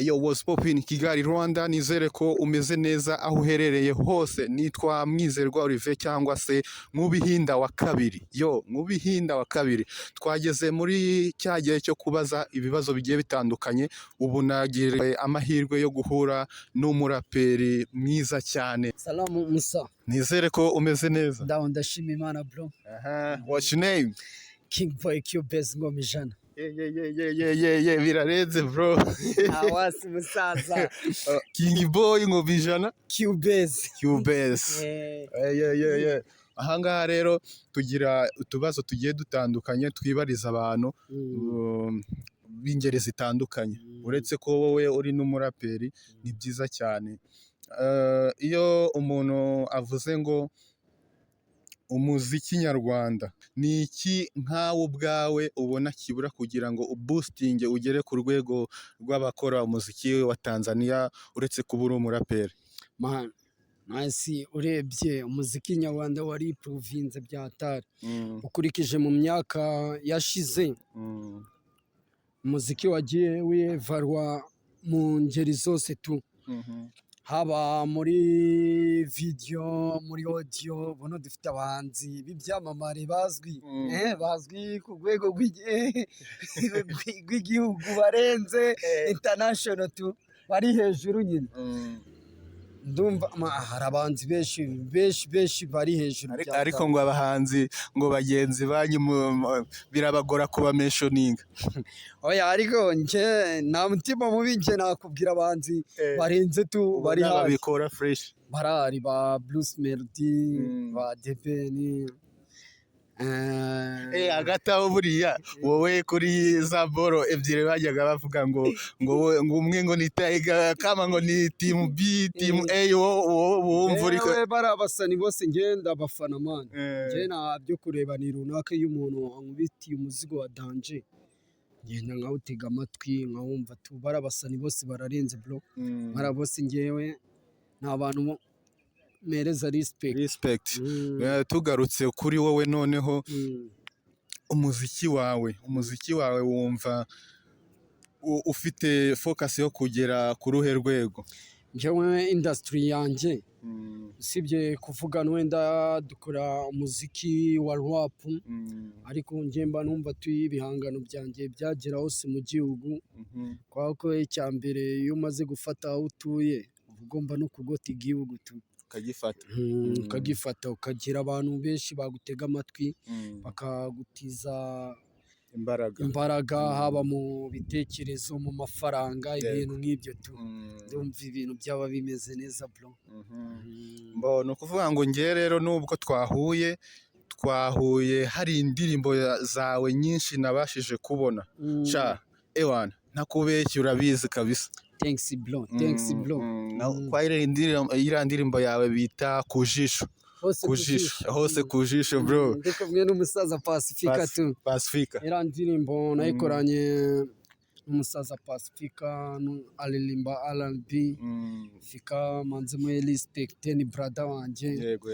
Yo, what's poppin' Kigali Rwanda, nizere ko umeze neza aho uherereye hose. Nitwa Mwizerwa Olivier cyangwa se Nkubihinda wa kabiri. Yo, Nkubihinda wa kabiri. Twageze muri cya gihe cyo kubaza ibibazo bigiye bitandukanye. Ubu nagiriye amahirwe yo guhura n'umuraperi mwiza cyane. Salamu Musa. Nizere ko umeze neza. Ndaho ndashima Imana bro. What's your name? King Boy Cubase Ngoma ijana. Yeah, birarenze bro. Awasi musaza. King Boy Ngoma ijana. Cubase. Yeah. Ahangaha rero tugira utubazo tugiye dutandukanye twibariza abantu b'ingeri zitandukanye. Uretse ko wowe uri n'umuraperi, ni byiza cyane. Iyo umuntu avuze ngo umuziki nyarwanda, ni iki nkawe ubwawe ubona kibura kugira ngo uboostinge ugere ku rwego rw'abakora umuziki wa Tanzania, uretse kuba uri umuraperi? Masi urebye umuziki nyarwanda wari iprovince bya Tari. Ukurikije mu myaka yashize, umuziki wagiye wivarwa mu ngeri zose tu. Haba muri video, muri audio, bono dufite abahanzi b'ibyamamare bazwi, bazwi ku rwego rw'igihugu, barenze international tu, bari hejuru nyine. Ndumva hari abahanzi benshi bari hejuru. Ariko ngo abahanzi ngo bagenzi banyu birabagora kuba mentioninga. Oya, ariko nje nta mutima mubi, nje nakubwira abahanzi barenze tu, bari hafi babikora fresh. Barari ba Bruce Melody, ba Debeni. Hagati aho buriya wowe kuri za boro ebyiri bajyaga bavuga ngo umwe ngo ni Tiger, kama ngo ni team B, team A, wumva uri ko bari abasani bose ngenda bafana man. Nje nabyo kureba ni runaka iyo umuntu ankubitiye umuzigo wa danger, ngenda nkawutega amatwi nkawumva tu. Bari abasani bose bararenze bro. Bari bose ngewe nta bantu mereza respect. Tugarutse kuri wowe noneho, umuziki wawe wumva ufite focus yo kugera ku ruhe rwego? Njewe industry yanjye, usibye kuvuga wenda dukora umuziki wa rap, ariko nje mba numva ibihangano byanjye byagera hose mu gihugu. Kwa ko icyambere iyo umaze gufata aho utuye, ugomba no kugota igihugu tu, ukagifata ukagira abantu benshi bagutega amatwi, bakagutiza imbaraga, haba mu bitekerezo, mu mafaranga, ibintu nk'ibyo tu. Ndumva ibintu byaba bimeze neza bro. Mbona ukuvuga ngo ngiye rero nubwo twahuye hari indirimbo zawe nyinshi nabashije kubona. Sha ewana ntakubeshya, urabizi kabisa. Thanks bro. Kwa ile ndirimbo yawe bita Kujisho. Hose kujisho bro. Ndi kumwe n'umusaza Pacifica tu. Ira ndirimbo nayikoranye n'umusaza Pacifica, alirimba R&B. Fika manze mu respect ni brother wanje. Yego.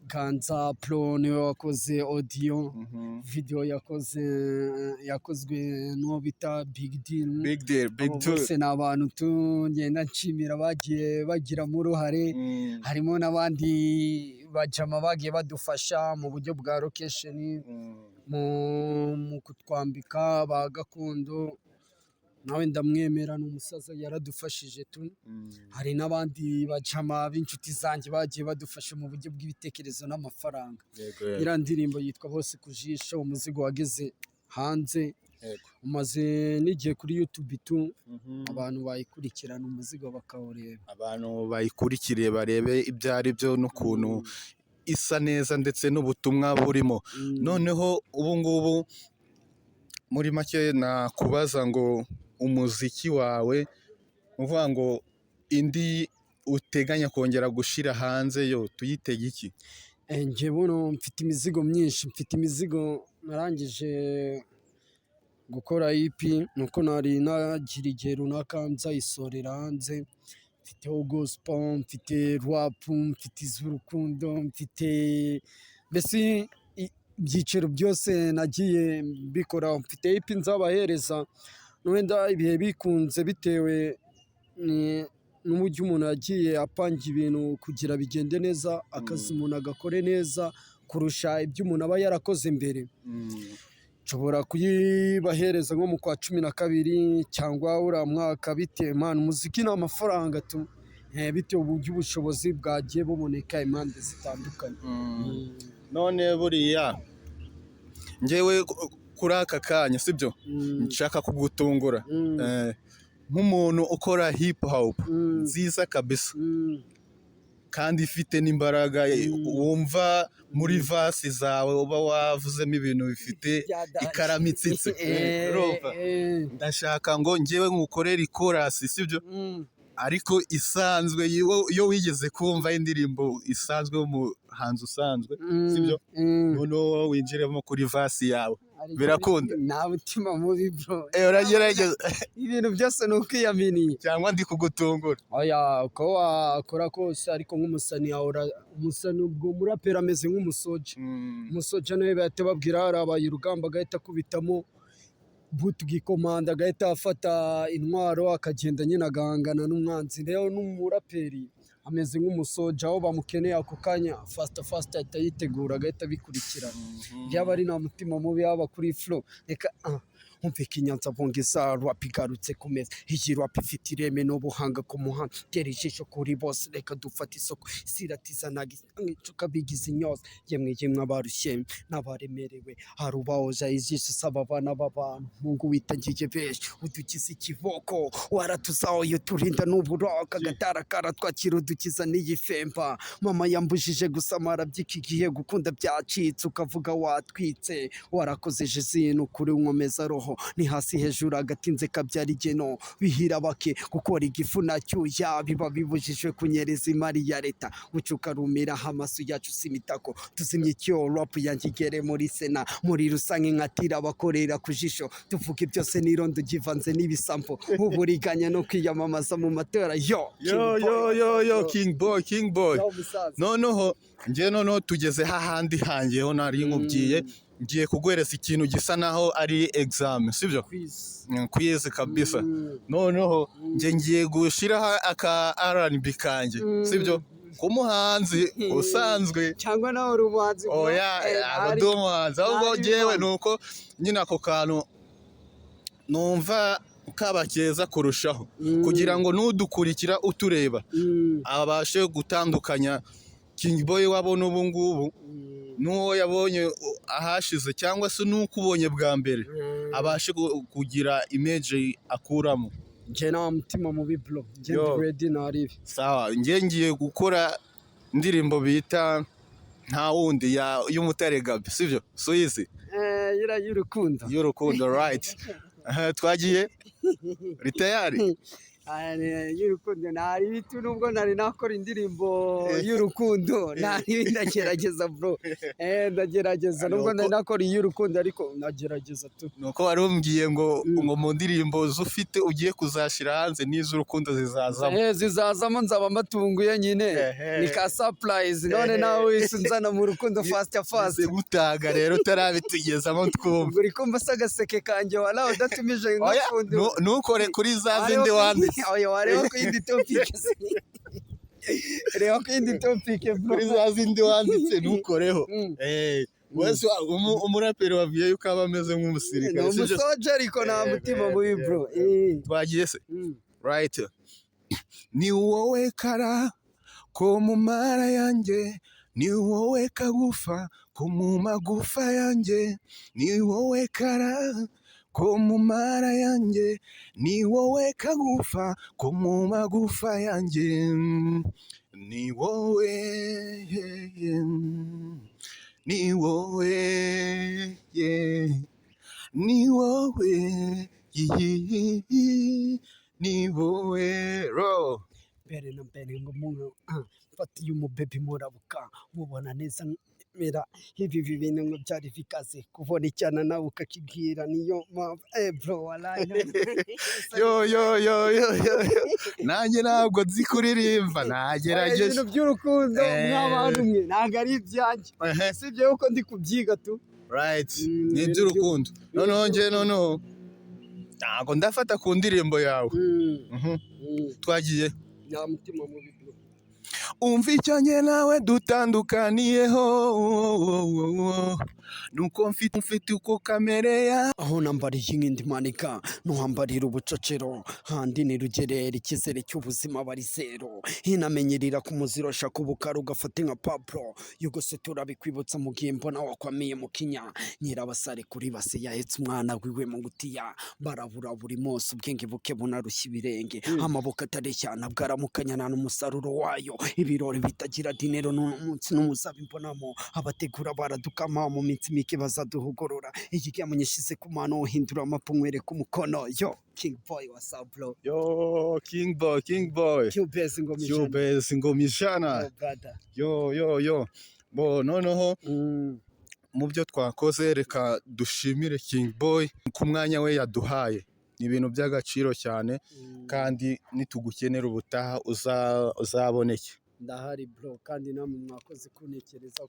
Ganza Pro niwe wakoze audio, video yakozwe n'uwo bita Big Deal. Bose ni abantu tu ngenda nshimira bagiye bagiramo uruhare. Harimo n'abandi bajama bagiye badufasha mu buryo bwa location, mu kutwambika ba Gakondo. Nawe ndamwemera, n'umusaza yaradufashije tu. Hari n'abandi bajama b'inshuti zanjye bagiye badufasha mu buryo bw'ibitekerezo n'amafaranga. Ira ndirimbo yitwa Hose Kujisho, umuzigo wageze hanze, umaze n'igihe kuri YouTube tu. Abantu bayikurikirana umuzigo bakawureba, abantu bayikurikiriye barebe ibyo ari byo n'ukuntu isa neza ndetse n'ubutumwa burimo. Noneho ubu ngubu muri make nakubaza ngo umuziki wawe, uvuga ngo indi uteganya kongera gushira hanze, yo tuyitega iki? Nje buno mfite imizigo myinshi, narangije gukora EP, nuko nari nagira igihe runaka nzayisorera hanze. Mfite gospel, mfite rap, mfite iz'urukundo, mfite mbese ibyiciro byose nagiye mbikora. Mfite EP nzabahereza wenda ibihe bikunze bitewe n'uburyo umuntu yagiye apanga ibintu kugira bigende neza, akazi umuntu agakore neza kurusha ibyo umuntu aba yarakoze mbere. Nshobora kuyibahereza nko mu kwa 12 cyangwa uriya mwaka, bitewe man umuziki ni amafaranga tu, bitewe uburyo ubushobozi bwagiye buboneka impande zitandukanye. none buriya njyewe kuri aka kanya sibyo nshaka kugutungura nk'umuntu ukora hip hop nziza kabisa kandi ifite n'imbaraga, wumva muri vasi zawe uba wavuzemo ibintu bifite ikaramu itsitse. Ndashaka ngo njyewe nkukorere ikorasi sibyo, ariko isanzwe iyo wigeze kumva indirimbo isanzwe y'umuhanzi usanzwe sibyo, noneho winjiremo kuri vasi yawe birakunda. Nta mutima mubi bro, uragerageza ibintu byose ni ukwiyaminiye cyangwa ndi kugutungura? oya, uko wakora kose ariko nk'umusani ahora umusani, ubwo umuraperi ameze nk'umusoja. Umusoja nawe bahita babwira harabaye urugamba agahita akubitamo butu gikomanda, agahita afata intwaro akagenda nyine agahangana n'umwanzi. Rero n'umuraperi ameze nk'umusoja, aho bamukeneye ako kanya fast ahita yitegura agahita abikurikirana. Yaba ari nta mutima mubi, yaba kuri flow reka umvika inyanza bongeza rap igarutse ku meza. Iyi rap ifite ireme n'ubuhanga ku muhanda, tera ijisho kuri bose, reka dufate isoko siratiza nagicuka bigize inyoza. Yemwe abarushye n'abaremerewe harubahoja ijisho saba abana b'abantu, Mungu witangiye benshi udukiza ikiboko, waratuzaho iyo turinda n'uburoka, agatara karatwakira udukiza n'iyi femba. Mama yambujije gusamara by'iki gihe, gukunda byacitse ukavuga watwitse, warakozeje zino kuri nkomeza roho, ni hasi hejuru agatinze kabyara igeno. Bihira bake gukora igifu na cyuya, biba bibujijwe kunyereza imari ya leta, gucuka rumira hamasu yacu simitako, tuzimye icyo rap yanjye igere muri sena, muri rusange nkatira abakorera ku jisho, tuvuga byose n'irondo givanze n'ibisampo, uburiganya no kwiyamamaza mu matora. King boy noneho tugeze hahandi hangeho nari nkubwiye ngiye kuguhereza ikintu gisa naho ari exam sibyo, quiz kabisa. Noneho ngiye gushiraho aka R&B kanje sibyo, kumuhanzi usanzwe cyangwa nawe urubanzi. Umuhanzi ahubwo ngewe nuko nyine ako kantu numva kaba keza kurushaho, kugira ngo nudukurikira utureba abashe gutandukanya King Boy wabona ubu ngubu n'uwo yabonye ahashize, cyangwa se n'uko ubonye bwa mbere, abashe kugira image akuramo. Nje nta mutima mubi bro, nje ready naribi. Sawa, ngiye gukora indirimbo bita nta wundi y'Umutare Gaby sibyo, Suizi y'urukundo right. Twagiye ritayari y'urukundo nari bitu, nubwo nari nakora indirimbo y'urukundo nari ndagerageza bro, ndagerageza nubwo nari nakora y'urukundo ariko nagerageza tu. Nuko wari umbwiye ngo mu ndirimbo zufite ugiye kuzashira hanze n'iz'urukundo zizazamo nzaba matunguye nyine, ni ka surprise. None nawe wisunzana mu rukundo fast gutaga rero utarabitugezamo twumva, uri kumva se agaseke kanjye wala udatumije nk'ufundo. Nukore kuri za zindi wandi wareba ko indi topic reba ko indi topic kuri za zindi wanditse ntukoreho. Wese umuraperi wavuye yuko aba ameze nk'umusirikare, ni umusoja ariko nta mutima mubi bro. Twagiye se right. Ni wowe kara ko mu mara yanjye, ni wowe kagufa ko mu magufa yanjye, ni wowe kara ko mu mara yanjye, ni wowe kagufa ko mu magufa yanjye, ni wowe ni wowe ni wowe ni wowe ro. Mbere na mbere ngo umuntu mfatiye umubebi murabuka mubona neza mera ibi bintu ngo byari bikaze kubona icyana nawe ukakibwira, niyo mpamvu bro wallahi nanjye ntabwo nzi kuririmba, nagerageje ibintu by'urukundo mw'abantu mwe ntabwo ari ibyanjye, sibyo yuko ndi kubyiga tu right. Ni iby'urukundo. Noneho ntago ndafata ku ndirimbo yawe. Twagiye. nta mutima mubi bro. Umva icyo njye nawe dutandukaniyeho, nuko mfite uko kamere ya. Aho nambariye inkindi manika ntuhambarira ubucocero, handi ni rugerera icyizere cy'ubuzima bari zero, hinamenyerera ku muziro shaka ubukara ugafata nka Pablo, yugose turabikwibutsa mu gihe mbona wakwamiye mu kinya, nyirabasare kuri base yahetse umwana wiwe mu gutiya, barabura buri munsi ubwenge buke bunarushya ibirenge, amaboko atareshyana bwaramukanyana n'umusaruro wayo, ibirori bitagira dinero n'umunsi n'umuzabi mbonamo, abategura baradukama mu minsi mike bazaduhugurura, iki cyamunyishize ku mano hindura amapu mwereka umukono. Yo King Boy what's up bro? Yo King Boy Cubase ingoma ijana. Yo bo noneho mu byo twakoze reka dushimire King Boy ku mwanya we yaduhaye, ni ibintu by'agaciro cyane, kandi nitugukenera ubutaha uzaboneke. Ndahari bro, kandi namwe mwakoze kuntekereza.